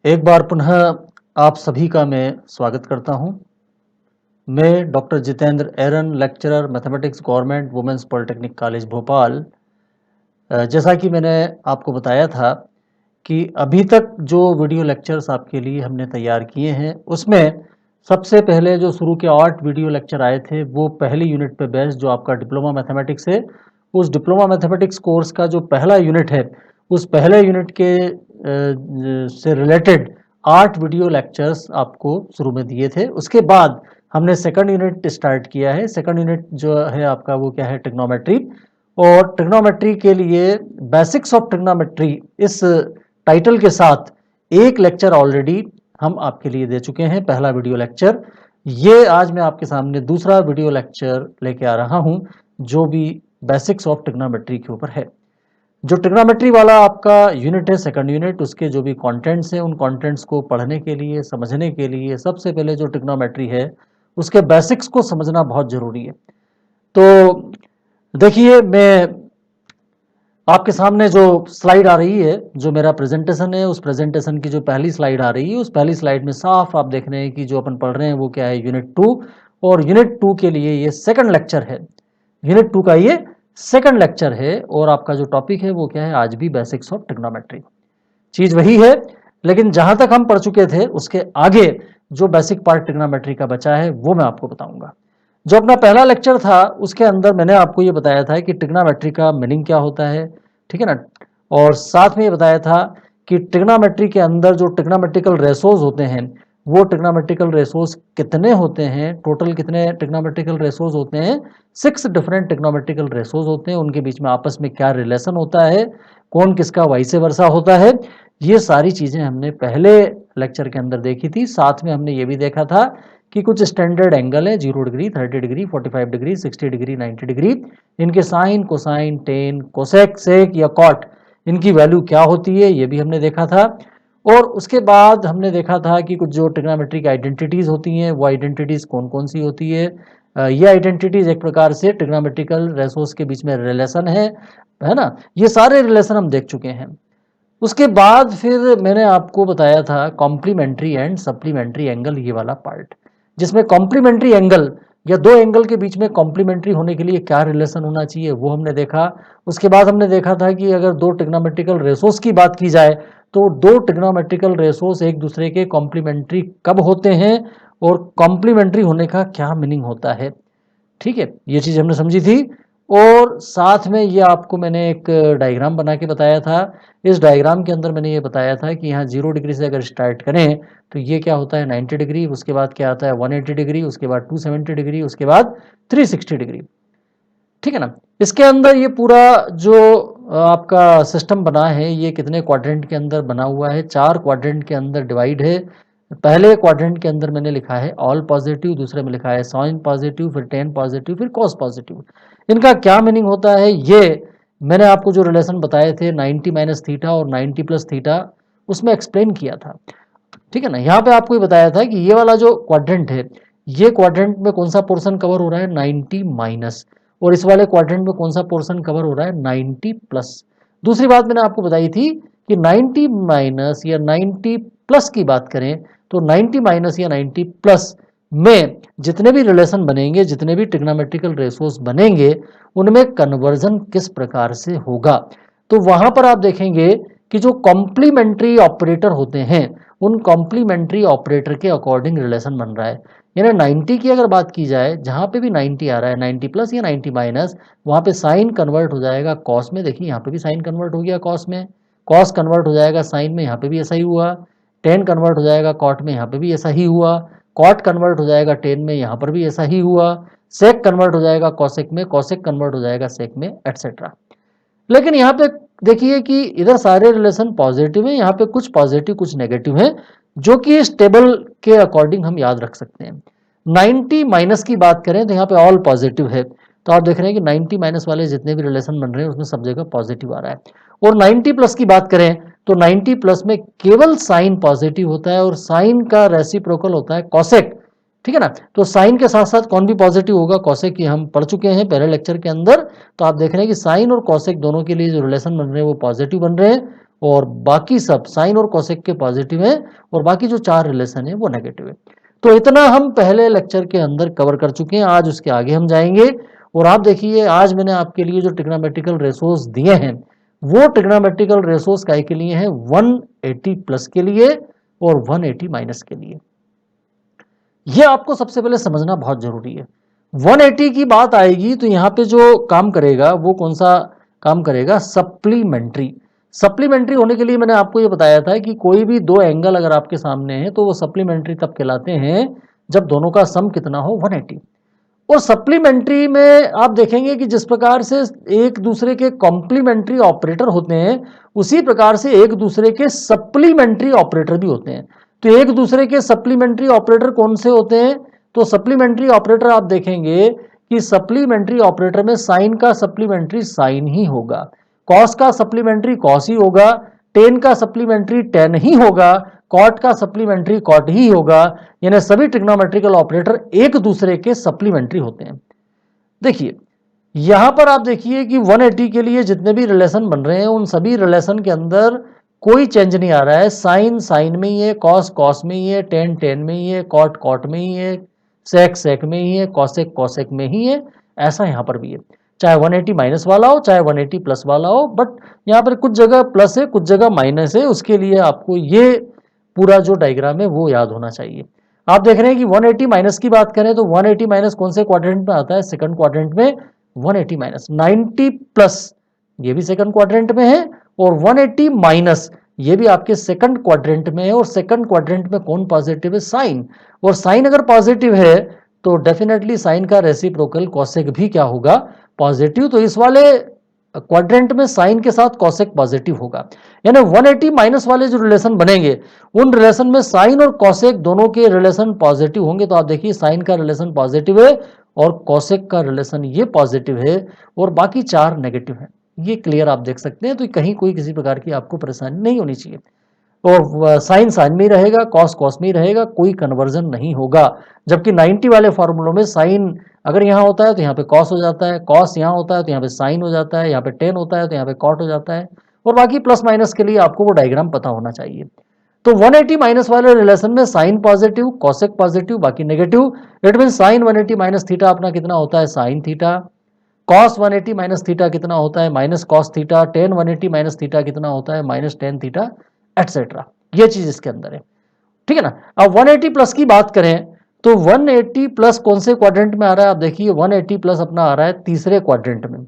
एक बार पुनः आप सभी का मैं स्वागत करता हूं। मैं doctor Jitendra Eran, lecturer mathematics, government women's polytechnic college Bhopal. जैसा कि मैंने आपको बताया था कि अभी तक जो वीडियो लेक्चर्स आपके लिए हमने तैयार किए हैं, उसमें सबसे पहले जो शुरू के 8 वीडियो लेक्चर आए थे, वो पहली यूनिट पे बेस्ड जो आपका डिप्लोमा मैथमेटिक्स है, उस डिप्लोमा मैथमेटिक्स कोर्स का जो पहला यूनिट है, उस पहले यूनिट के से रिलेटेड 8 वीडियो लेक्चर्स आपको शुरू में दिए थे। उसके बाद हमने सेकंड यूनिट स्टार्ट किया है। सेकंड यूनिट जो है आपका, वो क्या है, ट्रिग्नोमेट्री। और ट्रिग्नोमेट्री के लिए बेसिक्स ऑफ ट्रिग्नोमेट्री इस टाइटल के साथ एक लेक्चर ऑलरेडी हम आपके लिए दे चुके हैं, पहला वीडियो लेक्चर। ये आज मैं आपके सामने दूसरा वीडियो लेक्चर लेके आ रहा हूं, जो भी बेसिक्स ऑफ ट्रिग्नोमेट्री के ऊपर है। जो ट्रिग्नोमेट्री वाला आपका यूनिट है, सेकंड यूनिट, उसके जो भी कंटेंट्स हैं, उन कंटेंट्स को पढ़ने के लिए, समझने के लिए सबसे पहले जो ट्रिग्नोमेट्री है उसके बेसिक्स को समझना बहुत जरूरी है। तो देखिए, मैं आपके सामने जो स्लाइड आ रही है, जो मेरा प्रेजेंटेशन है, उस प्रेजेंटेशन की जो पहली स्लाइड आ रही है, उस पहली स्लाइड में साफ आप देख रहे हैं कि जो अपन पढ़ रहे हैं वो क्या है, यूनिट 2। और यूनिट 2 के लिए ये सेकंड लेक्चर है। यूनिट 2 का ये सेकंड लेक्चर है और आपका जो टॉपिक है वो क्या है, आज भी बेसिक्स ऑफ ट्रिग्नोमेट्री। चीज वही है, लेकिन जहां तक हम पढ़ चुके थे उसके आगे जो बेसिक पार्ट ट्रिग्नोमेट्री का बचा है वो मैं आपको बताऊंगा। जो अपना पहला लेक्चर था उसके अंदर मैंने आपको ये बताया था कि ट्रिग्नोमेट्री का मीनिंग क्या होता है, ठीक है ना। और साथ में ये बताया था कि ट्रिग्नोमेट्री के अंदर जो ट्रिग्नोमेट्रिकल रेशोज होते हैं, वो ट्रिग्नोमेट्रिकल रेशोज कितने होते हैं, टोटल कितने ट्रिग्नोमेट्रिकल रेशोज होते हैं। 6 डिफरेंट ट्रिग्नोमेट्रिकल रेशोज होते हैं, उनके बीच में आपस में क्या रिलेशन होता है, कौन किसका वाइसे वर्सा होता है। ये सारी चीजें हमने पहले लेक्चर के अंदर देखी थी। साथ में हमने ये भी देखा था कि कुछ स्टैंडर्ड एंगल है, 0 degree, 30 degree, 45 degree, 60 degree, 90 degree. इनके साइन, कोसाइन, टेन, कोसेक, सेक या कॉट, इनकी वैल्यू क्या होती है, ये भी हमने देखा था। और उसके बाद हमने देखा था कि कुछ जो ट्रिग्नोमेट्रिक आइडेंटिटीज होती हैं, वो आइडेंटिटीज कौन कौन सी होती है। ये आइडेंटिटीज एक प्रकार से ट्रिग्नोमेट्रिकल रेशोज के बीच में रिलेशन है ना। ये सारे रिलेशन हम देख चुके हैं। उसके बाद फिर मैंने आपको बताया था कॉम्प्लीमेंट्री एंड सप्लीमेंट्री एंगल, ये वाला पार्ट, जिसमें कॉम्प्लीमेंट्री एंगल या दो एंगल के बीच में कॉम्प्लीमेंट्री होने के लिए क्या रिलेशन होना चाहिए, वो हमने देखा। उसके बाद हमने देखा था कि अगर दो ट्रिग्नोमेट्रिकल रेशोस की बात की जाए तो दो ट्रिग्नोमेट्रिकल रेशोस एक दूसरे के कॉम्प्लीमेंट्री कब होते हैं और कॉम्प्लीमेंट्री होने का क्या मीनिंग होता है। ठीक है, ये चीज़ हमने समझी थी। और साथ में ये आपको मैंने एक डायग्राम बना के बताया था। इस डायग्राम के अंदर मैंने ये बताया था कि यहाँ 0 डिग्री से अगर स्टार्ट करें तो ये क्या होता है, 90 डिग्री, उसके बाद क्या आता है 180 डिग्री, उसके बाद 270 डिग्री, उसके बाद 360 डिग्री। ठीक है ना। इसके अंदर ये पूरा जो आपका सिस्टम बना है, ये कितने क्वाड्रेंट के अंदर बना हुआ है, 4 क्वाड्रेंट के अंदर डिवाइड है। पहले क्वाड्रेंट के अंदर मैंने लिखा है ऑल पॉजिटिव, दूसरे में लिखा है साइन पॉजिटिव, फिर टेन पॉजिटिव, फिर कॉस पॉजिटिव। इनका क्या मीनिंग होता है, ये मैंने आपको जो रिलेशन बताए थे 90 माइनस थीटा और 90 प्लस थीटा, उसमें एक्सप्लेन किया था। ठीक है ना। यहाँ पे आपको ये बताया था कि ये वाला जो क्वाड्रेंट है, ये क्वाड्रेंट में कौन सा पोर्शन कवर हो रहा है, 90 माइनस, और इस वाले क्वाड्रेंट में कौन सा पोर्शन कवर हो रहा है, 90 प्लस। दूसरी बात मैंने आपको बताई थी कि 90 माइनस या 90 प्लस की बात करें तो 90 माइनस या 90 प्लस में जितने भी रिलेशन बनेंगे, जितने भी ट्रिग्नोमेट्रिकल रेशोस बनेंगे, उनमें कन्वर्जन किस प्रकार से होगा। तो वहां पर आप देखेंगे कि जो कॉम्प्लीमेंट्री ऑपरेटर होते हैं, उन कॉम्प्लीमेंट्री ऑपरेटर के अकॉर्डिंग रिलेशन बन रहा है। यानी 90 की अगर बात की जाए, जहां पे भी 90 आ रहा है, 90 प्लस या 90 माइनस, वहां पे साइन कन्वर्ट हो जाएगा कॉस में। देखिए यहाँ पे भी साइन कन्वर्ट हो गया कॉस में, कॉस कन्वर्ट हो जाएगा साइन में, यहाँ पे भी ऐसा ही हुआ। टेन कन्वर्ट हो जाएगा कॉट में, यहाँ पे भी ऐसा ही हुआ। कॉट कन्वर्ट हो जाएगा टेन में, यहाँ पर भी ऐसा ही हुआ। सेक कन्वर्ट हो जाएगा कॉसेक में, कॉसेक कन्वर्ट हो जाएगा सेक में, एटसेट्रा। लेकिन यहाँ पे देखिए कि इधर सारे रिलेशन पॉजिटिव है, यहाँ पे कुछ पॉजिटिव कुछ नेगेटिव है, जो कि इस टेबल के अकॉर्डिंग हम याद रख सकते हैं। 90 माइनस की बात करें तो यहाँ पे ऑल पॉजिटिव है। तो आप देख रहे हैं कि 90 माइनस वाले जितने भी रिलेशन बन रहे हैं उसमें सब जगह पॉजिटिव आ रहा है। और 90 प्लस की बात करें तो 90 प्लस में केवल साइन पॉजिटिव होता है और साइन का रेसिप्रोकल होता है कॉसेक। ठीक है ना। तो साइन के साथ साथ कौन भी पॉजिटिव होगा, कॉसेक, की हम पढ़ चुके हैं पहले लेक्चर के अंदर। तो आप देख रहे हैं कि साइन और कॉसेक दोनों के लिए जो रिलेशन बन रहे हैं वो पॉजिटिव बन रहे हैं। और बाकी सब साइन और कोसेक के पॉजिटिव है और बाकी जो 4 रिलेशन है वो नेगेटिव है। तो इतना हम पहले लेक्चर के अंदर कवर कर चुके हैं। आज उसके आगे हम जाएंगे और आप देखिए आज मैंने आपके लिए जो ट्रिग्नोमेट्रिकल रेशोज दिए हैं वो ट्रिग्नोमेट्रिकल रेशोज काय के लिए हैं 180 प्लस के लिए और 180 माइनस के लिए। ये आपको सबसे पहले समझना बहुत जरूरी है। 180 की बात आएगी तो यहां पे जो काम करेगा वो कौन सा काम करेगा, सप्लीमेंट्री। सप्लीमेंट्री होने के लिए मैंने आपको ये बताया था कि कोई भी दो एंगल अगर आपके सामने है तो वो सप्लीमेंट्री तब कहलाते हैं जब दोनों का सम कितना हो 180। और सप्लीमेंट्री में आप देखेंगे कि जिस प्रकार से एक दूसरे के कॉम्प्लीमेंट्री ऑपरेटर होते हैं उसी प्रकार से एक दूसरे के सप्लीमेंट्री ऑपरेटर भी होते हैं। तो एक दूसरे के सप्लीमेंट्री ऑपरेटर कौन से होते हैं, तो सप्लीमेंट्री ऑपरेटर आप देखेंगे कि सप्लीमेंट्री ऑपरेटर में साइन का सप्लीमेंट्री साइन ही होगा, कॉस का सप्लीमेंट्री कॉस ही होगा, टेन का सप्लीमेंट्री टेन ही होगा, कॉट का सप्लीमेंट्री कॉट ही होगा। यानी सभी ट्रिग्नोमेट्रिकल ऑपरेटर एक दूसरे के सप्लीमेंट्री होते हैं। देखिए यहां पर आप देखिए कि 180 के लिए जितने भी रिलेशन बन रहे हैं उन सभी रिलेशन के अंदर कोई चेंज नहीं आ रहा है। साइन साइन में ही है, कॉस कॉस में ही है, टेन टेन में ही है, कॉट कॉट में ही है, सेक सेक में ही है, कॉसेक कॉसेक में ही है। ऐसा यहां पर भी है, चाहे 180 माइनस वाला हो चाहे 180 प्लस वाला हो, बट यहां पर कुछ जगह प्लस है कुछ जगह माइनस है। उसके लिए आपको ये पूरा जो डायग्राम है वो याद होना चाहिए। आप देख रहे हैं कि 180 माइनस की बात करें तो 180 माइनस कौन से क्वाड्रेंट में आता है, सेकंड क्वाड्रेंट में। 180 माइनस 90 प्लस ये भी सेकंड क्वाड्रेंट में है और 180 माइनस ये भी आपके सेकंड क्वाड्रेंट में है। और सेकंड क्वाड्रेंट में कौन पॉजिटिव है, साइन। और साइन अगर पॉजिटिव है तो डेफिनेटली साइन का रेसिप्रोकल कॉसेक भी क्या होगा, पॉजिटिव। तो इस वाले क्वाड्रेंट में साइन के साथ कॉसेक पॉजिटिव होगा। यानी 180 माइनस वाले जो रिलेशन बनेंगे उन रिलेशन में साइन और कॉसेक दोनों के रिलेशन पॉजिटिव होंगे। तो आप देखिए साइन का रिलेशन पॉजिटिव है और कॉसेक का रिलेशन ये पॉजिटिव है और बाकी 4 नेगेटिव है। ये क्लियर आप देख सकते हैं। तो कहीं कोई किसी प्रकार की आपको परेशानी नहीं होनी चाहिए। और साइन साइन में ही रहेगा, कॉस कॉस में ही रहेगा, कोई कन्वर्जन नहीं होगा। जबकि 90 वाले फॉर्मूलों में साइन अगर यहाँ होता है तो यहाँ पे कॉस हो जाता है, कॉस यहाँ होता है तो यहाँ पे साइन हो जाता है, यहाँ पे टेन होता है तो यहाँ पे कॉट हो जाता है। और बाकी प्लस माइनस के लिए आपको वो डायग्राम पता होना चाहिए। तो 180 माइनस वाले रिलेशन में साइन पॉजिटिव कॉसेक पॉजिटिव बाकी negative. It mean sine 180 minus theta अपना कितना होता है, sine theta. Cos 180 minus theta कितना होता है, minus cos theta. Ten 180 minus theta कितना होता है, माइनस टेन थीटा, एटसेट्रा। ये चीज इसके अंदर है, ठीक है ना। अब 180 प्लस की बात करें तो 180 प्लस कौन से क्वाड्रेंट में आ रहा है, आप देखिए 180 प्लस अपना आ रहा है तीसरे क्वाड्रेंट में।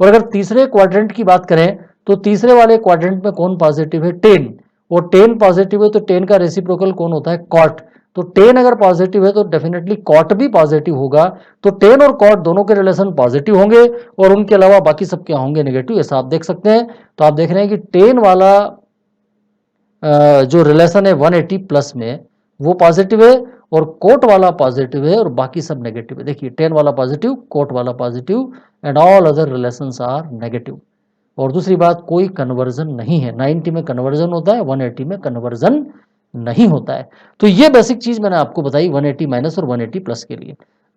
और अगर तीसरे क्वाड्रेंट की बात करें तो तीसरे वाले क्वाड्रेंट में कौन पॉजिटिव है, टेन। और टेन पॉजिटिव है तो टेन का रेसिप्रोकल कौन होता है, कॉट। तो टेन अगर पॉजिटिव है तो डेफिनेटली कॉट भी पॉजिटिव होगा। तो टेन और कॉट दोनों के रिलेशन पॉजिटिव होंगे और उनके अलावा बाकी सब क्या होंगे, नेगेटिव। ऐसा आप देख सकते हैं। तो आप देख रहे हैं कि टेन वाला जो रिलेशन है 180 प्लस में वो पॉजिटिव है और कोट वाला पॉजिटिव है और बाकी सब नेगेटिव है। देखिए टेन वाला पॉजिटिव, कोट वाला positive and all other relations are negative. और दूसरी बात, कोई कन्वर्जन नहीं है। 90 में कन्वर्जन होता है, 180 में कन्वर्जन नहीं होता है। तो ये बेसिक चीज मैंने आपको बताई 180 माइनस और 180 प्लस के लिए।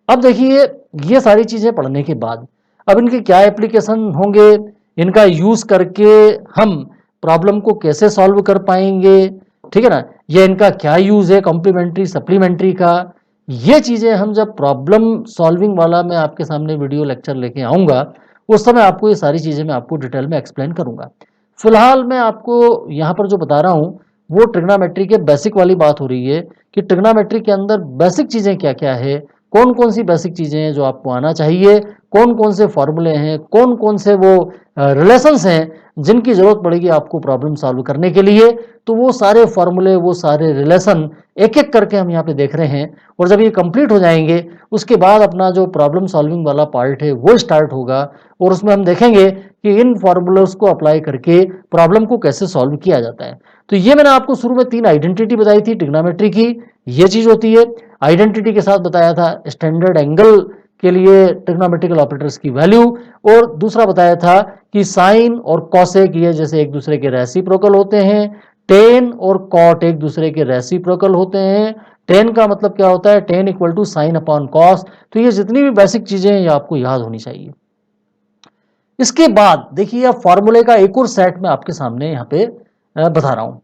अब देखिए ये सारी चीजें पढ़ने के बाद अब इनके क्या एप्लीकेशन होंगे, इनका यूज करके हम प्रॉब्लम को कैसे सॉल्व कर पाएंगे, ठीक है ना। ये इनका क्या यूज है कॉम्प्लीमेंट्री सप्लीमेंट्री का, ये चीजें हम जब प्रॉब्लम सॉल्विंग वाला मैं आपके सामने वीडियो लेक्चर लेके आऊंगा उस समय आपको ये सारी चीजें मैं आपको डिटेल में एक्सप्लेन करूंगा। फिलहाल मैं आपको यहाँ पर जो बता रहा हूँ वो ट्रिग्नोमेट्री के बेसिक वाली बात हो रही है कि ट्रिग्नोमेट्री के अंदर बेसिक चीजें क्या क्या है, कौन कौन सी बेसिक चीजें हैं जो आपको आना चाहिए, कौन कौन से फॉर्मूले हैं, कौन कौन से वो रिलेशंस हैं जिनकी जरूरत पड़ेगी आपको प्रॉब्लम सॉल्व करने के लिए। तो वो सारे फॉर्मूले वो सारे रिलेशन एक एक करके हम यहाँ पे देख रहे हैं। और जब ये कंप्लीट हो जाएंगे उसके बाद अपना जो प्रॉब्लम सॉल्विंग वाला पार्ट है वो स्टार्ट होगा और उसमें हम देखेंगे कि इन फॉर्मूलोज को अप्लाई करके प्रॉब्लम को कैसे सॉल्व किया जाता है। तो ये मैंने आपको शुरू में 3 आइडेंटिटी बताई थी ट्रिग्नोमेट्री की, ये चीज होती है। आइडेंटिटी के साथ बताया था स्टैंडर्ड एंगल के लिए ट्रिग्नोमेट्रिकल ऑपरेटर्स की वैल्यू, और दूसरा बताया था कि साइन और कॉसेक ये जैसे एक दूसरे के रेसिप्रोकल होते हैं, टेन और कॉट एक दूसरे के रेसिप्रोकल होते हैं। टेन का मतलब क्या होता है, tan equal to sine upon cos. तो ये जितनी भी बेसिक चीजें हैं ये आपको याद होनी चाहिए। इसके बाद देखिए अब फॉर्मूले का एक और सेट मैं आपके सामने यहाँ पे बता रहा हूँ।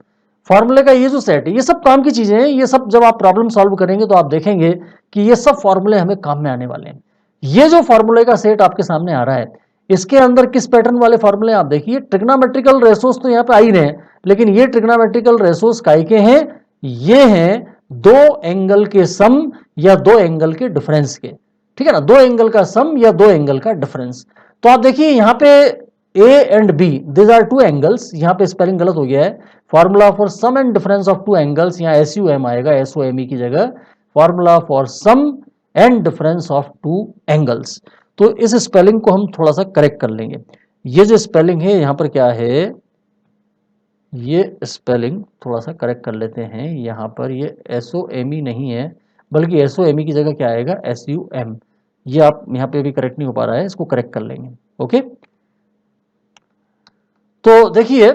फॉर्मूले का ये जो सेट है, ये सब काम की चीजें हैं। ये सब जब आप प्रॉब्लम सॉल्व करेंगे तो आप देखेंगे कि ये सब फॉर्मूले हमें काम में आने वाले हैं। ये जो फॉर्मूले का सेट आपके सामने आ रहा है, इसके अंदर किस पैटर्न वाले फॉर्मूले आप देखिए। ट्रिग्नोमेट्रिकल रेशोस तो यहाँ पे आ ही रहे हैं, लेकिन ये ट्रिग्नोमेट्रिकल रेशोस काय के हैं? ये हैं दो एंगल के सम या दो एंगल के डिफरेंस के। ठीक है ना, दो एंगल का सम या दो एंगल का डिफरेंस। तो आप देखिए यहाँ पे A and B, this are two angles. यहाँ पे स्पेलिंग गलत हो गया है। Formula for sum and difference of two angles, यहाँ SUM आएगा, SOME की जगह। Formula for sum and difference of two angles. तो इस स्पेलिंग को हम थोड़ा सा करेक्ट कर लेंगे। ये जो स्पेलिंग है यहाँ पर क्या है, ये स्पेलिंग थोड़ा सा करेक्ट कर लेते हैं। यहाँ पर ये SOME नहीं है, बल्कि SOME की जगह क्या आएगा, SUM। ये आप यहाँ पे भी करेक्ट नहीं हो पा रहा है, इसको करेक्ट कर लेंगे। ओके, तो देखिए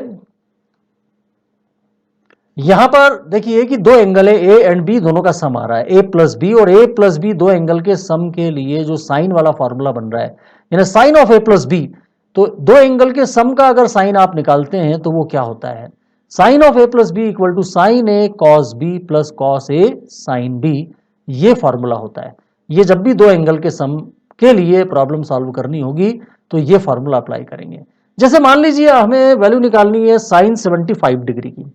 यहां पर देखिए कि दो एंगल है, ए एंड बी, दोनों का सम आ रहा है, ए प्लस बी। और ए प्लस बी दो एंगल के सम के लिए जो साइन वाला फॉर्मूला बन रहा है, यानी sine of A plus B. तो दो एंगल के सम का अगर साइन आप निकालते हैं तो वो क्या होता है, sine of A plus B equal to sine A cos B plus cos A sine B. ये फॉर्मूला होता है। ये जब भी दो एंगल के सम के लिए प्रॉब्लम सॉल्व करनी होगी तो ये फॉर्मूला अप्लाई करेंगे। जैसे मान लीजिए हमें वैल्यू निकालनी है साइन 75 डिग्री की।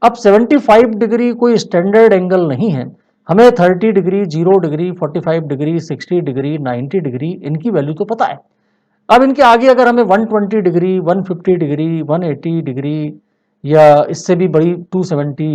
अब 75 डिग्री कोई स्टैंडर्ड एंगल नहीं है। हमें 30 degree, 0 degree, 45 degree, 60 degree, 90 degree, इनकी वैल्यू तो पता है। अब इनके आगे अगर हमें 120 डिग्री, 150 डिग्री, 180 डिग्री या इससे भी बड़ी 270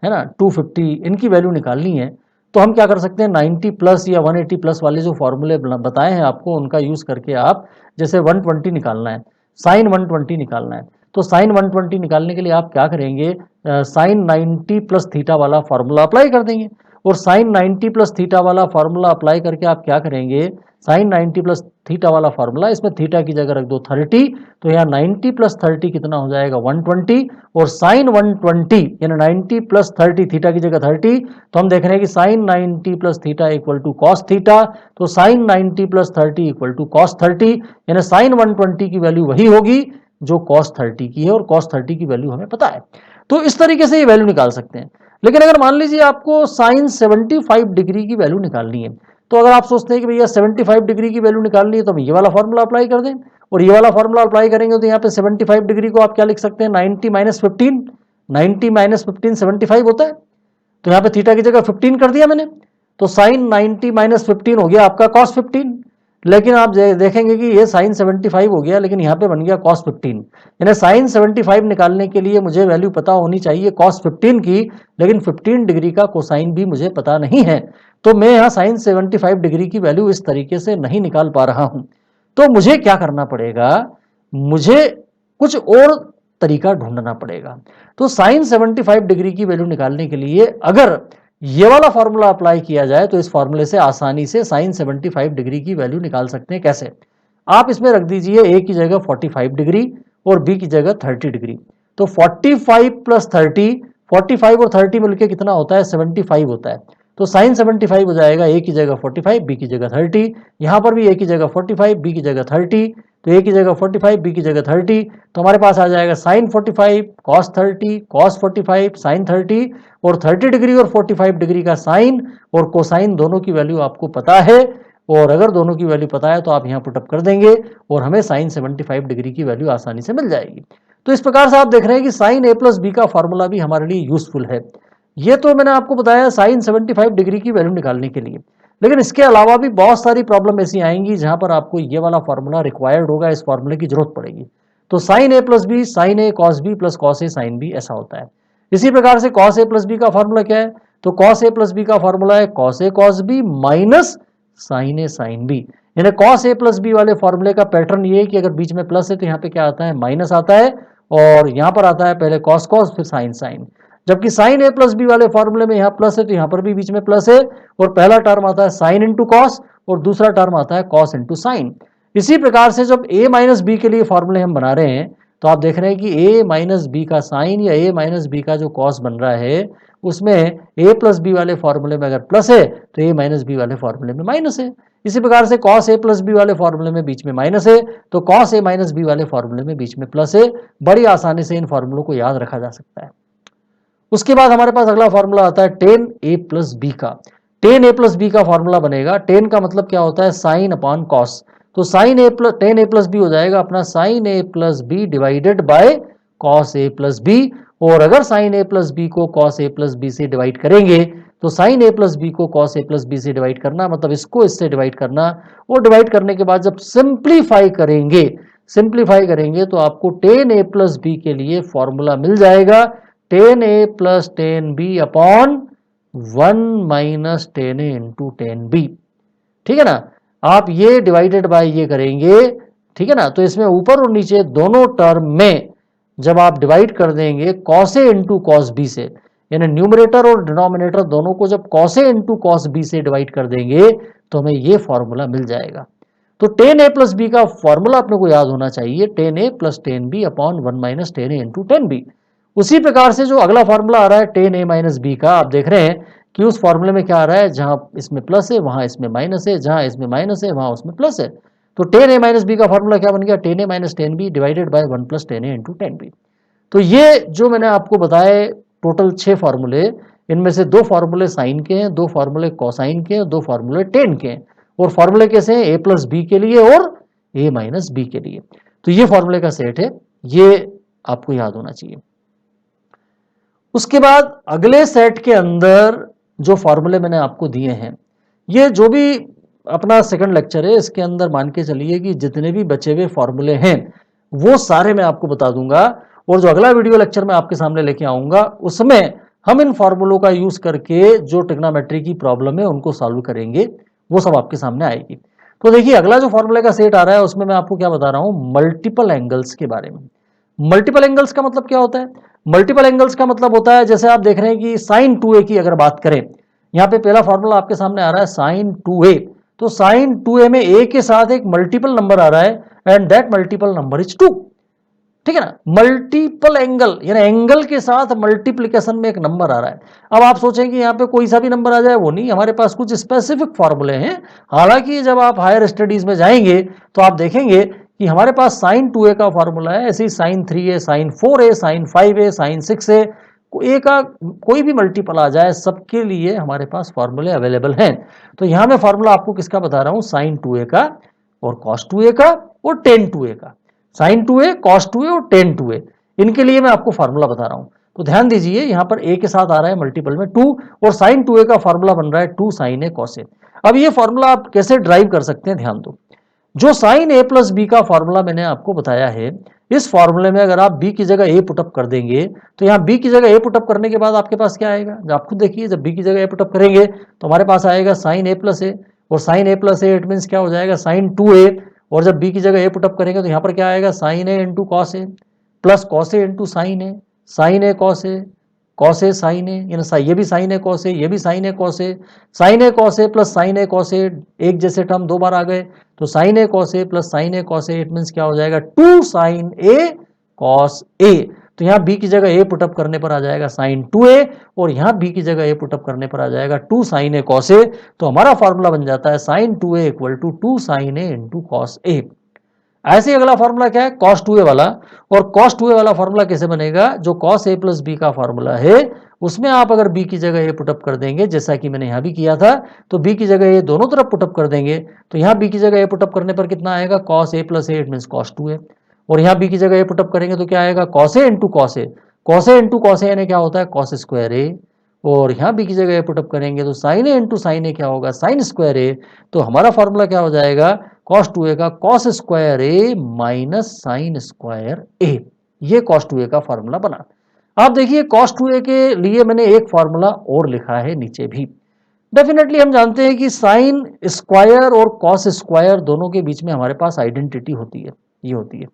है ना, 250, इनकी वैल्यू निकालनी है तो हम क्या कर सकते हैं, 90 प्लस या 180 प्लस वाले जो फॉर्मूले बताए हैं आपको, उनका यूज करके आप, जैसे 120 निकालना है, साइन 120 निकालना है, तो साइन 120 निकालने के लिए आप क्या करेंगे, साइन 90 प्लस थीटा वाला फॉर्मूला अप्लाई कर देंगे। और साइन 90 प्लस थीटा वाला फॉर्मूला अप्लाई करके आप क्या करेंगे, साइन 90 प्लस थीटा वाला फॉर्मूला, इसमें थीटा की जगह रख दो 30, तो यहाँ 90 प्लस 30 कितना हो जाएगा, 120। और साइन 120 यानी 90 प्लस 30, थीटा की जगह 30, तो हम देख रहे हैं कि sine 90 plus theta equal to cos theta. तो sine 90 plus 30 equal to cos 30, यानी साइन 120 की वैल्यू वही होगी जो cos 30 की है, और cos 30 की वैल्यू हमें पता है। तो इस तरीके से ये वैल्यू निकाल सकते हैं। लेकिन अगर मान लीजिए आपको साइन 75 डिग्री की वैल्यू निकालनी है, तो अगर आप सोचते हैं कि भैया 75 डिग्री की वैल्यू निकालनी है तो हम ये वाला फॉर्मूला अप्लाई कर दें, और ये वाला फॉर्मूला अप्लाई करेंगे तो यहाँ पे 75 डिग्री को आप क्या लिख सकते हैं, 90 माइनस 15, 90 माइनस 15 75 होता है। तो यहाँ पे थीटा की जगह 15 कर दिया मैंने, तो साइन 90 माइनस 15 हो गया आपका cos 15। लेकिन आप देखेंगे कि ये साइन 75 हो गया, लेकिन यहाँ पे बन गया cos 15। यानी साइन 75 निकालने के लिए मुझे वैल्यू पता होनी चाहिए cos 15 की, लेकिन 15 डिग्री का कोसाइन भी मुझे पता नहीं है। तो मैं यहाँ साइन 75 डिग्री की वैल्यू इस तरीके से नहीं निकाल पा रहा हूं। तो मुझे क्या करना पड़ेगा, मुझे कुछ और तरीका ढूंढना पड़ेगा। तो साइन 75 डिग्री की वैल्यू निकालने के लिए अगर ये वाला फॉर्मूला अप्लाई किया जाए तो इस फॉर्मूले से आसानी से साइन 75 डिग्री की वैल्यू निकाल सकते हैं। कैसे, आप इसमें रख दीजिए ए की जगह 45 डिग्री और बी की जगह 30 डिग्री। तो 45 प्लस 30, 45 और 30 मिलकर कितना होता है, 75 होता है। तो साइन 75 हो जाएगा ए की जगह 45, बी की जगह 30। यहाँ पर भी ए की जगह 45, बी की जगह 30, तो ए की जगह 45, बी की जगह 30, तो हमारे पास आ जाएगा साइन 45 कॉस 30 कॉस 45 साइन 30, और 30 डिग्री और 45 डिग्री का साइन और कोसाइन दोनों की वैल्यू आपको पता है। और अगर दोनों की वैल्यू पता है तो आप यहाँ पुटअप कर देंगे और हमें साइन 75 डिग्री की वैल्यू आसानी से मिल जाएगी। तो इस प्रकार से आप देख रहे हैं कि साइन ए प्लस बी का फॉर्मूला भी हमारे लिए यूजफुल है। ये तो मैंने आपको बताया साइन 75 डिग्री की वैल्यू निकालने के लिए, लेकिन इसके अलावा भी बहुत सारी प्रॉब्लम ऐसी आएंगी जहां पर आपको ये वाला फॉर्मूला रिक्वायर्ड होगा, इस फॉर्मूले की जरूरत पड़ेगी। तो sine A plus B sign A cos B plus cos A sine B, ऐसा होता है। इसी प्रकार से कॉस ए प्लस बी का फॉर्मूला क्या है, तो कॉस ए प्लस बी का फॉर्मूला है cos A cos B minus sine A sine B. यानी कॉस ए प्लस बी वाले फॉर्मूले का पैटर्न ये है कि अगर बीच में प्लस है तो यहाँ पे क्या आता है, माइनस आता है, और यहाँ पर आता है पहले कॉस कॉस फिर साइन साइन। जबकि साइन ए प्लस बी वाले फॉर्मूले में यहाँ प्लस है तो यहाँ पर भी बीच में प्लस है, और पहला टर्म आता है साइन इंटू कॉस और दूसरा टर्म आता है कॉस इंटू साइन। इसी प्रकार से जब ए माइनस बी के लिए फॉर्मूले हम बना रहे हैं तो आप देख रहे हैं कि ए माइनस बी का साइन या ए माइनस बी का जो कॉस बन रहा है उसमें ए प्लस बी वाले फॉर्मूले में अगर प्लस है तो ए माइनस बी वाले फॉर्मूले में माइनस है। इसी प्रकार से cos a प्लस बी वाले फॉर्मूले में बीच में माइनस है, तो cos a माइनस बी वाले फॉर्मूले में बीच में प्लस है। बड़ी आसानी से इन फॉर्मूलों को याद रखा जा सकता है। उसके बाद हमारे पास अगला फॉर्मूला आता है tan a प्लस बी का। tan a प्लस बी का फॉर्मूला बनेगा, tan का मतलब क्या होता है, साइन अपॉन कॉस। तो sine A plus tan A plus B हो जाएगा अपना sine A plus B divided by cos A plus B. और अगर साइन ए प्लस बी को कॉस ए प्लस बी से डिवाइड करेंगे तो साइन ए प्लस बी को कॉस ए प्लस बी से डिवाइड करना मतलब इसको इससे डिवाइड करना, और डिवाइड करने के बाद जब सिंप्लीफाई करेंगे तो आपको टेन ए प्लस बी के लिए फॉर्मूला मिल जाएगा tan A plus tan B upon 1 minus tan A into tan B. ठीक है ना, आप ये डिवाइडेड बाय ये करेंगे, ठीक है ना, तो इसमें ऊपर और नीचे दोनों टर्म में जब आप डिवाइड कर देंगे cos A into cos B से, यानी न्यूमरेटर और डिनोमिनेटर दोनों को जब cos A into cos B से डिवाइड कर देंगे तो हमें ये फॉर्मूला मिल जाएगा। तो टेन ए प्लस बी का फॉर्मूला अपने को याद होना चाहिए, tan A plus tan B upon 1 minus tan A into tan B. उसी प्रकार से जो अगला फॉर्मूला आ रहा है टेन ए माइनस बी का, आप देख रहे हैं कि उस फॉर्मूले में क्या आ रहा है, जहां इसमें प्लस है वहां इसमें माइनस है, जहां इसमें माइनस है वहां उसमें प्लस है। तो टेन ए माइनस बी का फॉर्मूला क्या बन गया, tan A minus tan B divided by 1 plus tan A into tan B. तो ये जो मैंने आपको बताए टोटल 6 फार्मूले, इनमें से 2 फार्मूले साइन के हैं, 2 फार्मूले कोसाइन के हैं, 2 फार्मूले टेन के हैं। और फार्मूले कैसे हैं, ए प्लस बी के लिए और ए माइनस बी के लिए। तो ये फार्मूले का सेट है, ये आपको याद होना चाहिए। उसके बाद अगले सेट के अंदर जो फार्मूले मैंने आपको दिए हैं, ये जो भी अपना सेकंड लेक्चर है इसके अंदर मान के चलिए कि जितने भी बचे हुए फार्मूले हैं वो सारे मैं आपको बता दूंगा, और जो अगला वीडियो लेक्चर मैं आपके सामने लेके आऊंगा उसमें हम इन फार्मूलों का यूज करके जो ट्रिग्नोमेट्री की प्रॉब्लम है उनको सॉल्व करेंगे, वो सब आपके सामने आएगी। तो देखिए अगला जो फार्मूले का सेट आ रहा है उसमें मैं आपको क्या बता रहा हूं, मल्टीपल एंगल्स के बारे में। मल्टीपल एंगल्स का मतलब क्या होता है, मल्टीपल एंगल्स का मतलब होता है, जैसे आप देख रहे हैं कि साइन 2a की अगर बात करें, यहां पे पहला फॉर्मूला आपके सामने आ रहा है साइन 2a। तो साइन 2a में a के साथ एक मल्टीपल नंबर आ रहा है and that multiple number is 2। ठीक है ना, मल्टीपल एंगल यानी एंगल के साथ मल्टीप्लिकेशन में एक नंबर आ रहा है। अब आप सोचें कि यहाँ पे कोई सा भी नंबर आ जाए, वो नहीं, हमारे पास कुछ स्पेसिफिक फॉर्मूले हैं। हालांकि जब आप हायर स्टडीज में जाएंगे तो आप देखेंगे कि हमारे पास साइन 2a का फॉर्मूला है, ऐसे ही sine 3a, sine 4a, sine 5a, sine 6a, A का कोई भी मल्टीपल आ जाए सबके लिए हमारे पास फॉर्मूले अवेलेबल हैं। तो यहां मैं फॉर्मूला आपको किसका बता रहा हूं, साइन 2a का और कॉस 2a का और टेन 2a का। साइन 2a, कॉस 2a और टेन 2a, इनके लिए मैं आपको फॉर्मूला बता रहा हूं। तो ध्यान दीजिए यहां पर a के साथ आ रहा है मल्टीपल में 2 और साइन 2a का फॉर्मूला बन रहा है 2 साइन a कॉस a। अब ये फॉर्मूला आप कैसे ड्राइव कर सकते हैं, ध्यान दो। जो साइन a प्लस बी का फॉर्मूला मैंने आपको बताया है, इस फॉर्मूले में अगर आप b की जगह a पुटअप कर देंगे तो यहाँ b की जगह a पुटअप करने के बाद आपके पास क्या आएगा, आप खुद देखिए, जब b की जगह a पुटअप करेंगे तो हमारे पास आएगा साइन a प्लस a, और sine a plus a it mean क्या हो जाएगा साइन 2a, और जब b की जगह a पुटअप करेंगे तो यहाँ पर क्या आएगा sine a into cos a plus cos a into sine a, sine a cos a, cos A sine A, यानी ये भी साइन ए कॉस ए, ये भी sine A cos A, sine A cos A plus sine A cos A, एक जैसे term 2 बार आ गए, तो sine A cos A plus sine A cos A, it means क्या हो जाएगा 2 साइन ए कॉस ए। तो यहाँ b की जगह a पुटअप करने पर आ जाएगा साइन 2a, और यहाँ b की जगह a पुटअप करने पर आ जाएगा 2 साइन ए कॉस ए। तो हमारा फॉर्मूला बन जाता है sine 2a equal to 2 sine A into cos A. ऐसे ही अगला फॉर्मूला क्या है, cos 2a वाला। और cos 2a वाला फॉर्मूला कैसे बनेगा, जो cos a प्लस बी का फॉर्मूला है उसमें आप अगर b की जगह a पुटअप कर देंगे, जैसा कि मैंने यहाँ भी किया था, तो b की जगह a दोनों तरफ पुटअप कर देंगे, तो यहाँ b की जगह a पुटअप करने पर कितना आएगा cos a plus a, it mean cos 2a। और यहाँ b की जगह a पुटअप करेंगे तो क्या आएगा cos a into cos A, cos a into cos A यानी क्या होता है cos स्क्वायर a, और यहाँ b की जगह a पुटअप करेंगे तो sin a इंटू साइन ए क्या होगा sin स्क्वायर a। तो हमारा फॉर्मूला क्या हो जाएगा cos 2a का cos square a minus sine square a। ये cos 2a का फॉर्मूला बना। आप देखिए cos 2a के लिए मैंने एक फॉर्मूला और लिखा है नीचे भी। डेफिनेटली हम जानते हैं कि साइन स्क्वायर और cos स्क्वायर दोनों के बीच में हमारे पास आइडेंटिटी होती है, ये होती है,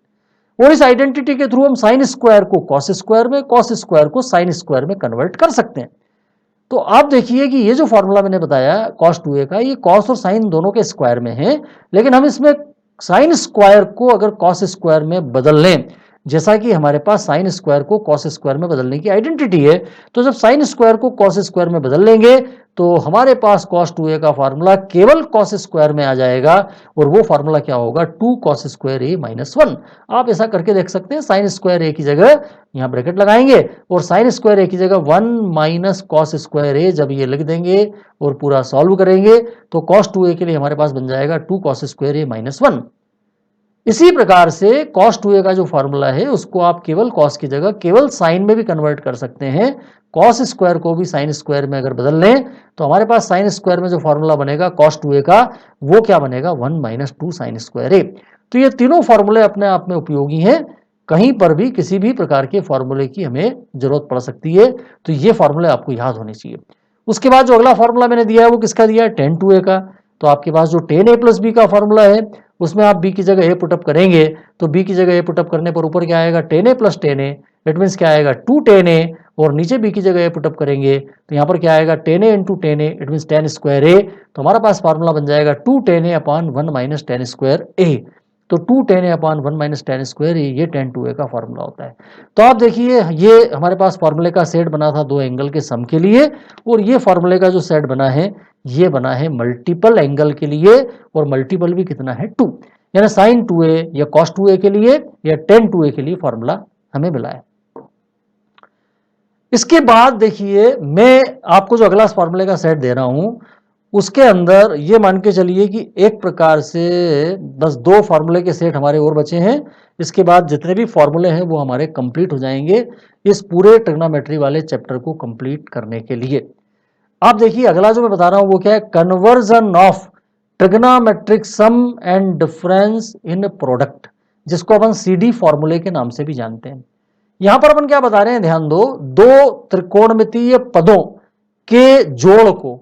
और इस आइडेंटिटी के थ्रू हम साइन स्क्वायर को cos स्क्वायर में, cos स्क्वायर को साइन स्क्वायर में कन्वर्ट कर सकते हैं। तो आप देखिए कि ये जो फॉर्मूला मैंने बताया cos 2a का, ये cos और साइन दोनों के स्क्वायर में है, लेकिन हम इसमें साइन स्क्वायर को अगर cos स्क्वायर में बदल लें, जैसा कि हमारे पास साइन स्क्वायर को cos स्क्वायर में बदलने की आइडेंटिटी है, तो जब साइन स्क्वायर को cos स्क्वायर में बदल लेंगे तो हमारे पास cos 2a का फार्मूला केवल cos स्क्वायर में आ जाएगा और वो फार्मूला क्या होगा 2 cos स्क्वायर a माइनस 1। आप ऐसा करके देख सकते हैं, साइन स्क्वायर a की जगह यहाँ ब्रैकेट लगाएंगे और साइन स्क्वायर a की जगह 1 माइनस कॉस स्क्वायर a जब ये लिख देंगे और पूरा सॉल्व करेंगे तो cos 2a के लिए हमारे पास बन जाएगा 2 cos स्क्वायर a माइनस 1। इसी प्रकार से cos 2a का जो फॉर्मूला है उसको आप केवल cos की जगह केवल साइन में भी कन्वर्ट कर सकते हैं। cos स्क्वायर को भी साइन स्क्वायर में अगर बदल लें तो हमारे पास साइन स्क्वायर में जो फॉर्मूला बनेगा cos 2a का वो क्या बनेगा 1 माइनस 2 साइन स्क्वायर a। तो ये तीनों फॉर्मूले अपने आप में उपयोगी हैं, कहीं पर भी किसी भी प्रकार के फॉर्मूले की हमें जरूरत पड़ सकती है, तो ये फॉर्मूले आपको याद होने चाहिए। उसके बाद जो अगला फॉर्मूला मैंने दिया है वो किसका दिया है, tan 2a का। तो आपके पास जो tan a प्लस b का फॉर्मूला है उसमें आप b की जगह a पुटअप करेंगे तो b की जगह a पुटअप करने पर ऊपर क्या आएगा tan a plus tan a, it means क्या आएगा 2 tan a, और नीचे b की जगह a पुटअप करेंगे तो यहाँ पर क्या आएगा tan a into tan a, it means tan square a। तो हमारा पास फॉर्मूला बन जाएगा 2 tan a upon 1 minus tan square a। तो 2 tan a upon 1 minus tan square a, ये tan 2a का फॉर्मूला होता है। तो आप देखिए ये हमारे पास फॉर्मूले का सेट बना था दो एंगल के सम के लिए, और ये फॉर्मूले का जो सेट बना है ये बना है मल्टीपल एंगल के लिए, और मल्टीपल भी कितना है 2, यानी साइन 2a या cos 2a के लिए या tan 2a के लिए फॉर्मूला हमें मिला है। इसके बाद देखिए मैं आपको जो अगला फॉर्मूले का सेट दे रहा हूं उसके अंदर ये मान के चलिए कि एक प्रकार से बस दो फार्मूले के सेट हमारे और बचे हैं। इसके बाद जितने भी फार्मूले हैं वो हमारे कंप्लीट हो जाएंगे इस पूरे ट्रिग्नोमेट्री वाले चैप्टर को कंप्लीट करने के लिए। आप देखिए अगला जो मैं बता रहा हूं वो क्या है, conversion of trigonometric sum and difference in product, जिसको अपन सीडी फॉर्मूले के नाम से भी जानते हैं। यहां पर अपन क्या बता रहे हैं, ध्यान दो, दो त्रिकोणमितीय पदों के जोड़ को,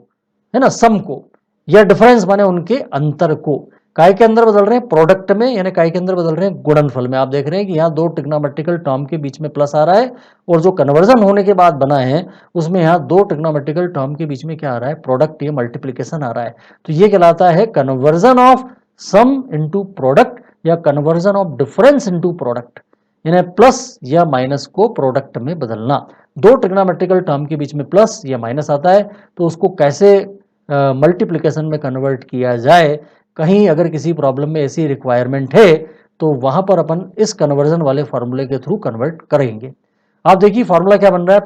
है ना, सम को, या डिफरेंस माने उनके अंतर को काय के अंदर बदल रहे हैं, प्रोडक्ट में, यानी काय के अंदर बदल रहे हैं गुणनफल में। आप देख रहे हैं कि यहाँ दो ट्रिग्नोमेट्रिकल टर्म के बीच में प्लस आ रहा है, और जो कन्वर्जन होने के बाद बना है उसमें यहाँ दो ट्रिग्नोमेट्रिकल टर्म के बीच में क्या आ रहा है, प्रोडक्ट या मल्टीप्लीकेशन आ रहा है। तो ये कहलाता है conversion of sum into product या conversion of difference into product, यानी प्लस या माइनस को प्रोडक्ट में बदलना। दो ट्रिग्नोमेट्रिकल टर्म के बीच में प्लस या माइनस आता है तो उसको कैसे मल्टीप्लिकेशन में कन्वर्ट किया जाए, कहीं अगर किसी प्रॉब्लम में ऐसी रिक्वायरमेंट है तो वहां पर अपन इस कन्वर्जन वाले फॉर्मूले के थ्रू कन्वर्ट करेंगे। आप देखिए फॉर्मूला क्या बन रहा है,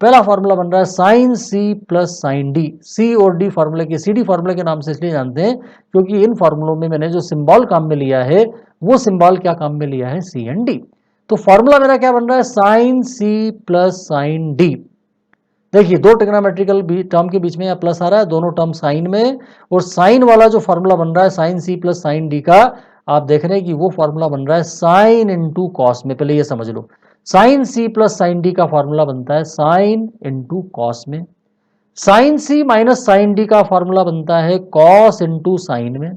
पहला फॉर्मूला बन रहा है sine C plus sine D. C और डी फॉर्मूले के, सी डी फॉर्मूले के नाम से इसलिए जानते हैं क्योंकि इन फॉर्मूलों में मैंने जो सिंबल काम में लिया है वो सिंबल क्या काम में लिया है, सी एंड डी। तो फॉर्मूला मेरा क्या बन रहा है, sine C plus sine D. देखिए दो ट्रिग्नोमेट्रिकल टर्म के बीच में यहाँ प्लस आ रहा है, दोनों टर्म साइन में, और साइन वाला जो फॉर्मूला बन रहा है sine C plus sine D का, आप देख रहे हैं कि वो फॉर्मूला बन रहा है साइन इंटू कॉस में। पहले ये समझ लो, sine C plus sine D का फॉर्मूला बनता है साइन इंटू कॉस में। Sine C minus sine D का फॉर्मूला बनता है कॉस इंटू साइन में।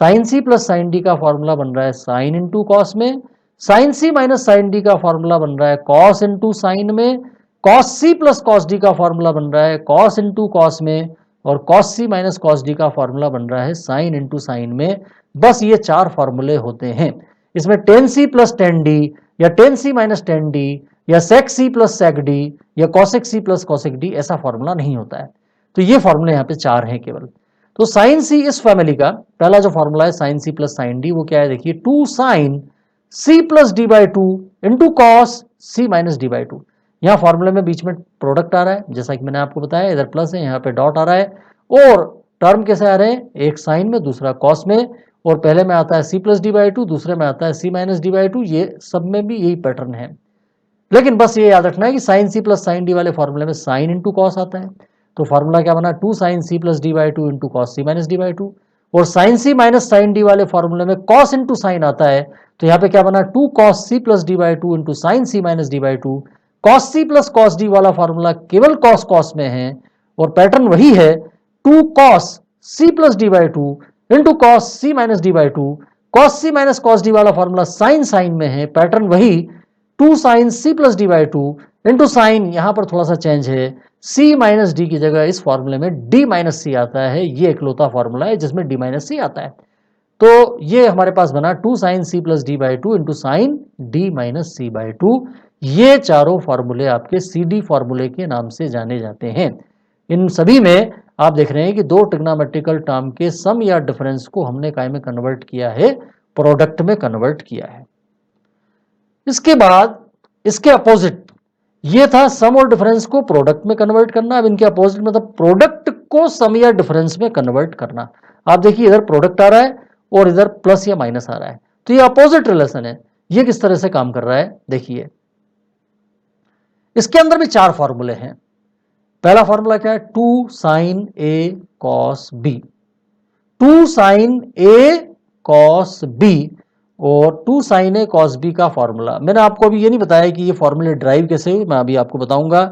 Sine C plus sine D का फॉर्मूला बन रहा है साइन इंटू कॉस में। Sine C minus sine D का फॉर्मूला बन रहा है कॉस इंटू साइन में। Cos C plus cos D का फॉर्मूला बन रहा है कॉस इंटू कॉस में, और cos C minus cos D का फॉर्मूला बन रहा है साइन इंटू साइन में। बस ये चार फॉर्मूले होते हैं। इसमें tan C plus tan D या tan C minus tan D या sec C plus sec D या cosec C plus cosec D ऐसा फॉर्मूला नहीं होता है। तो ये फॉर्मूले यहाँ पे चार हैं केवल। तो साइन सी इस फैमिली का पहला जो फॉर्मूला है sine C plus sine D, वो क्या है, देखिए 2 sine C plus D by two into cos C minus D by two. यहाँ फॉर्मूले में बीच में प्रोडक्ट आ रहा है, जैसा कि मैंने आपको बताया, इधर प्लस है, यहाँ पे डॉट आ रहा है, और टर्म कैसे आ रहे हैं, एक साइन में दूसरा कॉस में, और पहले में आता है C plus D by two, दूसरे में आता है C minus D by two. ये सब में भी यही पैटर्न है, लेकिन बस ये याद रखना है कि sine C plus sine D वाले फॉर्मूले में साइन इंटू कॉस आता है। तो फॉर्मूला क्या बना, 2 sine C plus D by two into cos C minus D by two. और sine C minus sine D वाले फॉर्मूले में कॉस इंटू साइन आता है, तो यहाँ पे क्या बना, 2 cos C plus D by two into sine C minus D by two. Cos C plus cos D वाला फॉर्मूला केवल कॉस कॉस में है, और पैटर्न वही है, 2 cos C plus D by two into cos C minus D by two. Cos C minus cos D वाला formula sine sine में है, पैटर्न वही 2 sine C plus D by two into sine, यहां पर थोड़ा सा चेंज है, C minus D की जगह इस फॉर्मूले में डी माइनस सी आता है। ये इकलौता फॉर्मूला है जिसमें डी माइनस सी आता है। तो ये हमारे पास बना 2 sine C plus D by two into sine D minus C by two. ये चारों फॉर्मूले आपके सी डी फॉर्मूले के नाम से जाने जाते हैं। इन सभी में आप देख रहे हैं कि दो ट्रिग्नोमेट्रिकल टर्म के सम या डिफरेंस को हमने काय में कन्वर्ट किया है, प्रोडक्ट में कन्वर्ट किया है। इसके बाद इसके अपोजिट, ये था सम और डिफरेंस को प्रोडक्ट में कन्वर्ट करना। अब इनके अपोजिट मतलब प्रोडक्ट को सम या डिफरेंस में कन्वर्ट करना। आप देखिए इधर प्रोडक्ट आ रहा है और इधर प्लस या माइनस आ रहा है, तो ये अपोजिट रिलेशन है। ये किस तरह से काम कर रहा है देखिए, इसके अंदर भी चार फॉर्मूले हैं। पहला फॉर्मूला क्या है, 2 sin a cos b, 2 sin a cos b और 2 sin a cos b का फॉर्मूला मैंने आपको अभी ये नहीं बताया कि ये फॉर्मूले ड्राइव कैसे हुए, मैं अभी आपको बताऊंगा।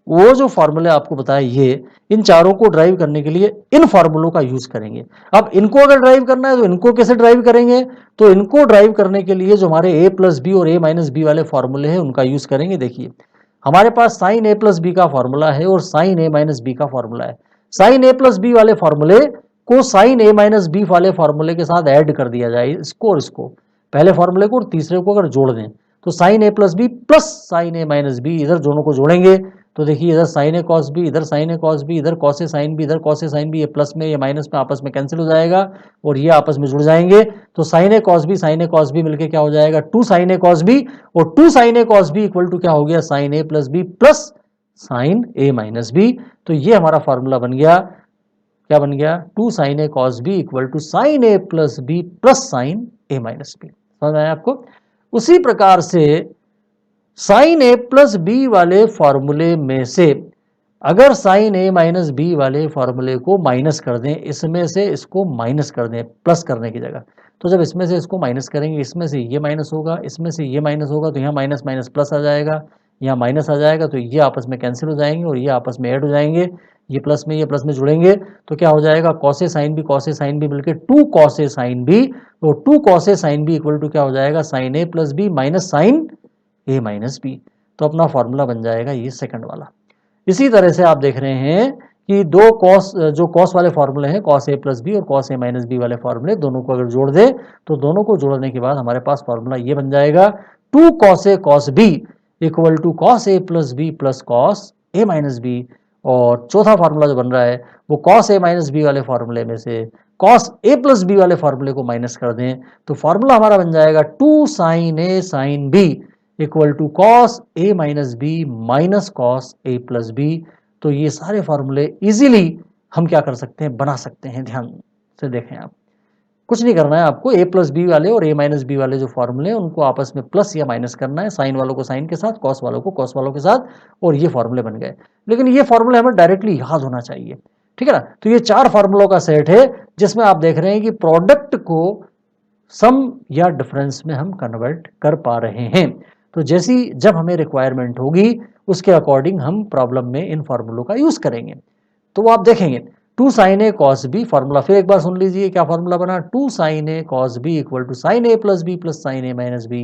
वो जो फॉर्मूले आपको बताया, ये इन चारों को ड्राइव करने के लिए इन फॉर्मूलों का यूज करेंगे। अब इनको अगर ड्राइव करना है तो इनको कैसे ड्राइव करेंगे, तो इनको ड्राइव करने के लिए जो हमारे a प्लस बी और a माइनस बी वाले फॉर्मूले हैं उनका यूज करेंगे। देखिए हमारे पास साइन a प्लस बी का फॉर्मूला है और साइन a माइनस बी का फॉर्मूला है। साइन a प्लस बी वाले फॉर्मूले को साइन a माइनस बी वाले फॉर्मूले के साथ ऐड कर दिया जाए, इसको और इसको, पहले फॉर्मूले को और तीसरे को अगर जोड़ दें तो sine a plus B plus sine a minus B, इधर दोनों को जोड़ेंगे तो देखिए इधर साइन ए कॉस बी, इधर साइन ए कॉस बी, इधर कॉस ए साइन बी, इधर कॉस ए साइन बी, ये प्लस में ये माइनस में आपस में कैंसिल हो जाएगा और ये आपस में जुड़ जाएंगे। तो साइन ए कॉस बी मिलके क्या हो जाएगा, 2 साइन ए कॉस बी, और 2 sine A cos B equal to क्या हो गया, sine A plus B plus sine A minus B. तो ये हमारा फॉर्मूला बन गया, क्या बन गया, 2 sine A cos B equal to sine A plus B plus sine A minus B. समझ आया आपको। उसी प्रकार से साइन ए प्लस बी वाले फॉर्मूले में से अगर साइन ए माइनस बी वाले फॉर्मूले को माइनस कर दें, इसमें से इसको माइनस कर दें प्लस करने की जगह, तो जब इसमें से इसको माइनस करेंगे, इसमें से ये माइनस होगा, इसमें से ये माइनस होगा, तो यहाँ माइनस माइनस प्लस आ जाएगा, यहाँ माइनस आ जाएगा, तो ये आपस में कैंसिल हो जाएंगे और ये आपस में ऐड हो जाएंगे, ये प्लस में जुड़ेंगे, तो क्या हो जाएगा, कॉस ए साइन बी मिलकर 2 कॉस ए साइन बी, और 2 cos A sine B equal to क्या हो जाएगा, sine A plus B minus sine A minus B. तो अपना फॉर्मूला बन जाएगा ये सेकंड वाला। इसी तरह से आप देख रहे हैं कि दो कॉस, जो कॉस वाले फॉर्मूले हैं, कॉस ए प्लस बी और कॉस ए माइनस बी वाले फॉर्मूले, दोनों को अगर जोड़ दे तो दोनों को जोड़ने के बाद हमारे पास फॉर्मूला ये बन जाएगा, 2 cos A cos B equal to cos A plus B plus cos A minus B. और चौथा फॉर्मूला जो बन रहा है वो कॉस ए माइनस बी वाले फॉर्मूले में से कॉस ए प्लस बी वाले फॉर्मूले को माइनस कर दें, तो फॉर्मूला हमारा बन जाएगा 2 sine A sine B equal to cos A minus B minus cos A plus B. तो ये सारे फॉर्मूले इजीली हम क्या कर सकते हैं, बना सकते हैं। ध्यान से देखें, आप कुछ नहीं करना है आपको, ए प्लस बी वाले और ए माइनस बी वाले जो फॉर्मूले हैं उनको आपस में प्लस या माइनस करना है, साइन वालों को साइन के साथ, कॉस वालों को कॉस वालों के साथ, और ये फॉर्मूले बन गए। लेकिन ये फॉर्मूले हमें डायरेक्टली याद होना चाहिए, ठीक है ना। तो ये 4 फॉर्मूलों का सेट है जिसमें आप देख रहे हैं कि प्रोडक्ट को सम या डिफरेंस में हम कन्वर्ट कर पा रहे हैं। तो जैसी जब हमें रिक्वायरमेंट होगी उसके अकॉर्डिंग हम प्रॉब्लम में इन फॉर्मूलों का यूज करेंगे। तो वो आप देखेंगे 2 sine A cos B, formula फिर एक बार सुन लीजिए क्या फॉर्मूला बना, 2 sine A cos B equal to sine A plus sine A minus B,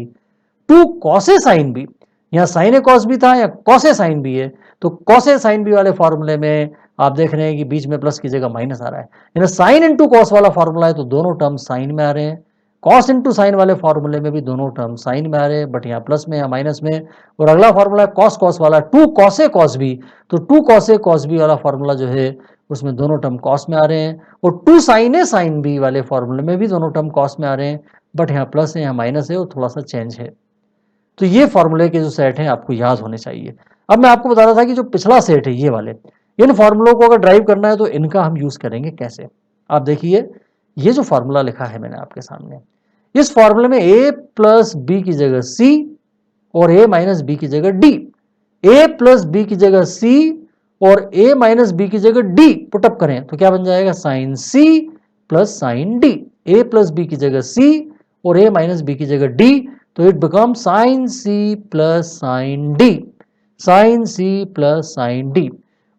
2 cos A sine B, यहाँ साइन ए कॉस बी था या कॉस ए साइन बी है, तो कॉस ए साइन बी वाले फॉर्मूले में आप देख रहे हैं कि बीच में प्लस की जगह माइनस आ रहा है, यानी साइन इंटू कॉस वाला फॉर्मूला है तो दोनों टर्म साइन में आ रहे हैं, कॉस इंटू साइन वाले फॉर्मूले में भी दोनों टर्म साइन में आ रहे हैं, बट यहाँ प्लस में या माइनस में। और अगला फॉर्मूला है कॉस कॉस वाला, 2 कॉस ए कॉस बी, तो 2 कॉस ए कॉस बी वाला फॉर्मूला जो है उसमें दोनों टर्म कॉस में आ रहे हैं, और 2 साइन ए साइन बी वाले फॉर्मूले में भी दोनों टर्म कॉस में आ रहे हैं, बट यहाँ प्लस है यहाँ माइनस है और थोड़ा सा चेंज है। तो ये फॉर्मूले के जो सेट हैं आपको याद होने चाहिए। अब मैं आपको बता रहा था कि जो पिछला सेट है ये वाले, इन फॉर्मूलों को अगर ड्राइव करना है तो इनका हम यूज करेंगे कैसे। आप देखिए ये जो फॉर्मूला लिखा है मैंने आपके सामने, इस फॉर्मूले में a प्लस बी की जगह c और a माइनस बी की जगह d, a प्लस बी की जगह c और a माइनस बी की जगह d पुटअप करें तो क्या बन जाएगा, sine c plus sine d, a plus B की जगह c और a माइनस बी की जगह d, तो it becomes sine c plus sine d, sine c plus sine d।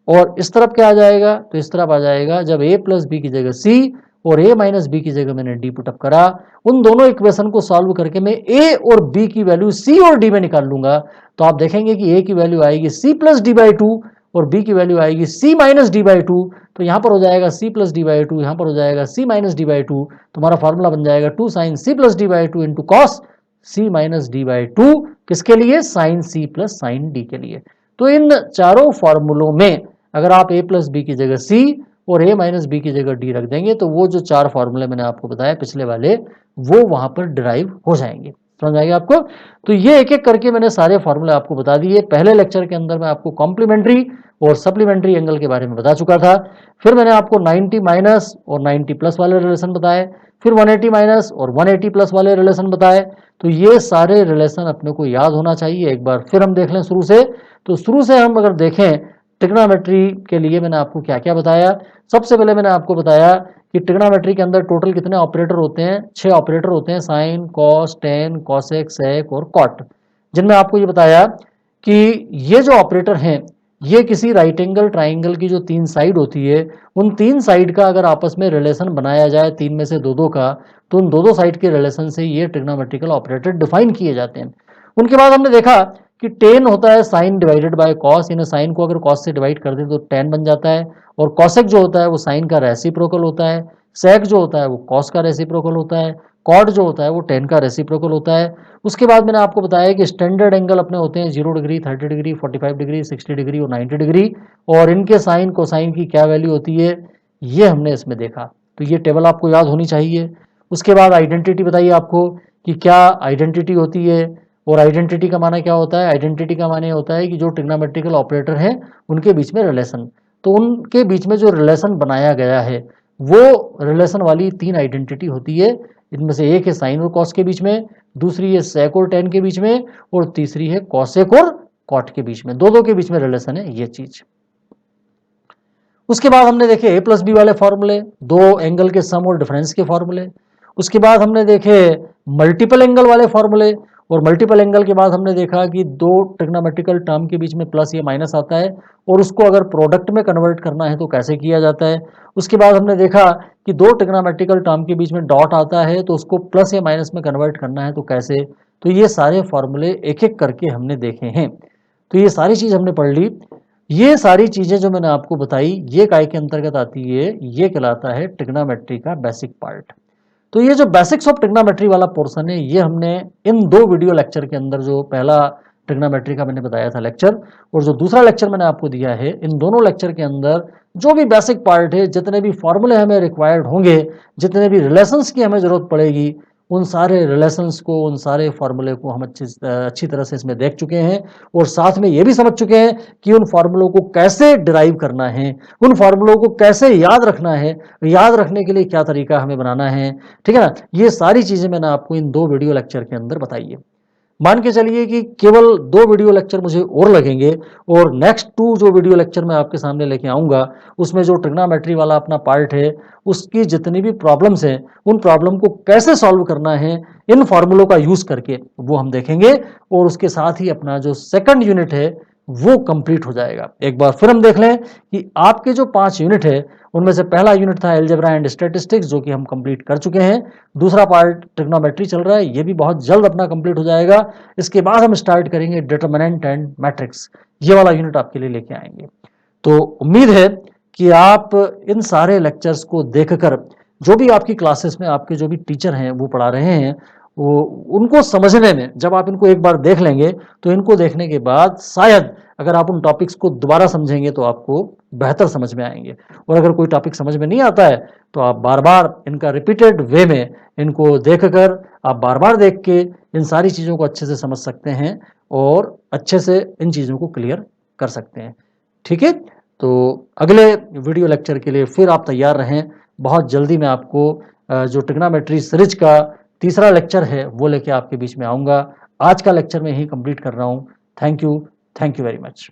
और इस तरफ क्या आ जाएगा, तो इस तरफ आ जाएगा जब a प्लस बी की जगह c और a माइनस बी की जगह मैंने d पुटअप करा, उन दोनों इक्वेशन को सॉल्व करके मैं a और b की वैल्यू c और d में निकाल लूंगा, तो आप देखेंगे कि a की वैल्यू आएगी c plus D by two और b की वैल्यू आएगी c minus D by two. तो यहाँ पर हो जाएगा c plus D by two, यहाँ पर हो जाएगा c minus D by two, तुम्हारा फॉर्मूला बन जाएगा 2 sine c plus D by two into cos c minus D by two, किसके लिए, sine c plus sine d के लिए। तो इन चारों फॉर्मूलों में अगर आप a प्लस बी की जगह c और a माइनस बी की जगह d रख देंगे तो वो जो 4 फॉर्मूले मैंने आपको बताया पिछले वाले, वो वहां पर डिराइव हो जाएंगे। समझ आएगा आपको? तो ये एक एक करके मैंने सारे फॉर्मूले आपको बता दिए। पहले लेक्चर के अंदर मैं आपको कॉम्प्लीमेंट्री और सप्लीमेंट्री एंगल के बारे में बता चुका था। फिर मैंने आपको 90 माइनस और 90 प्लस वाले रिलेशन बताए, फिर 180 माइनस और 180 प्लस वाले रिलेशन बताए। तो ये सारे रिलेशन अपने को याद होना चाहिए। एक बार फिर हम देख लें शुरू से। तो शुरू से हम अगर देखें ट्रिग्नोमेट्री के लिए मैंने आपको क्या क्या बताया। सबसे पहले मैंने आपको बताया कि ट्रिग्नोमेट्री के अंदर टोटल कितने ऑपरेटर होते हैं, 6 ऑपरेटर होते हैं, साइन, कॉस, टेन, कॉसेक, सेक और कॉट, जिनमें आपको ये बताया कि ये जो ऑपरेटर हैं ये किसी राइट एंगल ट्राइंगल की जो 3 साइड होती है, उन 3 साइड का अगर आपस में रिलेशन बनाया जाए 3 में से 2-2 का, तो उन 2-2 साइड के रिलेशन से ये ट्रिग्नोमेट्रिकल ऑपरेटर डिफाइन किए जाते हैं। उनके बाद हमने देखा कि टेन होता है साइन डिवाइडेड बाय कॉस, यानी साइन को अगर कॉस से डिवाइड कर दें तो टेन बन जाता है। और कॉसेक जो होता है वो साइन का रेसिप्रोकल होता है। सेक जो होता है वो कॉस का रेसिप्रोकल होता है। कॉट जो होता है वो टेन का रेसिप्रोकल होता है। उसके बाद मैंने आपको बताया कि स्टैंडर्ड एंगल अपने होते हैं 0 डिग्री, 30 डिग्री, 45 डिग्री, 60 डिग्री और 90 डिग्री, और इनके साइन कोसाइन की क्या वैल्यू होती है ये हमने इसमें देखा। तो ये टेबल आपको याद होनी चाहिए। उसके बाद आइडेंटिटी बताइए आपको कि क्या आइडेंटिटी होती है, और आइडेंटिटी का माना क्या होता है। आइडेंटिटी का माना होता है कि जो ट्रिग्नोमेट्रिकल ऑपरेटर हैं उनके बीच में रिलेशन, तो उनके बीच में जो रिलेशन बनाया गया है वो रिलेशन वाली 3 आइडेंटिटी होती है। इनमें से एक है साइन और कॉस के बीच में, दूसरी है सेक और टेन के बीच में, और तीसरी है कॉसेक और कॉट के बीच में। दो के बीच में रिलेशन है ये चीज। उसके बाद हमने देखे a प्लस बी वाले फॉर्मूले, 2 एंगल के सम और डिफरेंस के फॉर्मूले। उसके बाद हमने देखे मल्टीपल एंगल वाले फॉर्मूले, और मल्टीपल एंगल के बाद हमने देखा कि 2 ट्रिग्नोमेट्रिकल टर्म के बीच में प्लस या माइनस आता है, और उसको अगर प्रोडक्ट में कन्वर्ट करना है तो कैसे किया जाता है। उसके बाद हमने देखा कि 2 ट्रिग्नोमेट्रिकल टर्म के बीच में डॉट आता है तो उसको प्लस या माइनस में कन्वर्ट करना है तो कैसे। तो ये सारे फॉर्मूले एक एक करके हमने देखे हैं। तो ये सारी चीज हमने पढ़ ली। ये सारी चीजें जो मैंने आपको बताई ये काय के अंतर्गत आती है, ये कहलाता है ट्रिग्नोमेट्री का बेसिक पार्ट। तो ये जो बेसिक्स ऑफ ट्रिग्नोमेट्री वाला पोर्शन है ये हमने इन 2 वीडियो लेक्चर के अंदर, जो पहला ट्रिग्नोमेट्री का मैंने बताया था लेक्चर और जो दूसरा लेक्चर मैंने आपको दिया है, इन दोनों लेक्चर के अंदर जो भी बेसिक पार्ट है, जितने भी फॉर्मूले हमें रिक्वायर्ड होंगे, जितने भी रिलेशंस की हमें जरूरत पड़ेगी, उन सारे रिलेशंस को, उन सारे फॉर्मूले को हम अच्छी तरह से इसमें देख चुके हैं, और साथ में ये भी समझ चुके हैं कि उन फॉर्मूलों को कैसे डिराइव करना है, उन फॉर्मूलों को कैसे याद रखना है, याद रखने के लिए क्या तरीका हमें बनाना है। ठीक है ना। ये सारी चीजें मैंने आपको इन 2 वीडियो लेक्चर के अंदर बताई है। मान के चलिए कि केवल 2 वीडियो लेक्चर मुझे और लगेंगे, और नेक्स्ट 2 जो वीडियो लेक्चर मैं आपके सामने लेके आऊंगा उसमें जो ट्रिग्नोमेट्री वाला अपना पार्ट है उसकी जितनी भी प्रॉब्लम्स हैं, उन प्रॉब्लम को कैसे सॉल्व करना है इन फॉर्मूलों का यूज करके, वो हम देखेंगे। और उसके साथ ही अपना जो सेकंड यूनिट है वो कंप्लीट हो जाएगा। एक बार फिर हम देख लें कि आपके जो 5 यूनिट है उनमें से पहला यूनिट था एलजेब्रा एंड स्टैटिस्टिक्स, जो कि हम कंप्लीट कर चुके हैं। दूसरा पार्ट ट्रिग्नोमेट्री चल रहा है, ये भी बहुत जल्द अपना कंप्लीट हो जाएगा। इसके बाद हम स्टार्ट करेंगे डिटरमिनेंट एंड मैट्रिक्स, ये वाला यूनिट आपके लिए लेके आएंगे। तो उम्मीद है कि आप इन सारे लेक्चर्स को देखकर, जो भी आपकी क्लासेस में आपके जो भी टीचर हैं वो पढ़ा रहे हैं, वो उनको समझने में, जब आप इनको एक बार देख लेंगे तो इनको देखने के बाद शायद अगर आप उन टॉपिक्स को दोबारा समझेंगे तो आपको बेहतर समझ में आएंगे। और अगर कोई टॉपिक समझ में नहीं आता है तो आप बार बार इनका रिपीटेड वे में इनको देखकर, आप बार बार देख के इन सारी चीज़ों को अच्छे से समझ सकते हैं और अच्छे से इन चीज़ों को क्लियर कर सकते हैं। ठीक है। तो अगले वीडियो लेक्चर के लिए फिर आप तैयार रहें। बहुत जल्दी मैं आपको जो ट्रिग्नोमेट्री सीरीज का तीसरा लेक्चर है वो लेके आपके बीच में आऊँगा। आज का लेक्चर मैं यहीं कंप्लीट कर रहा हूँ। Thank you very much.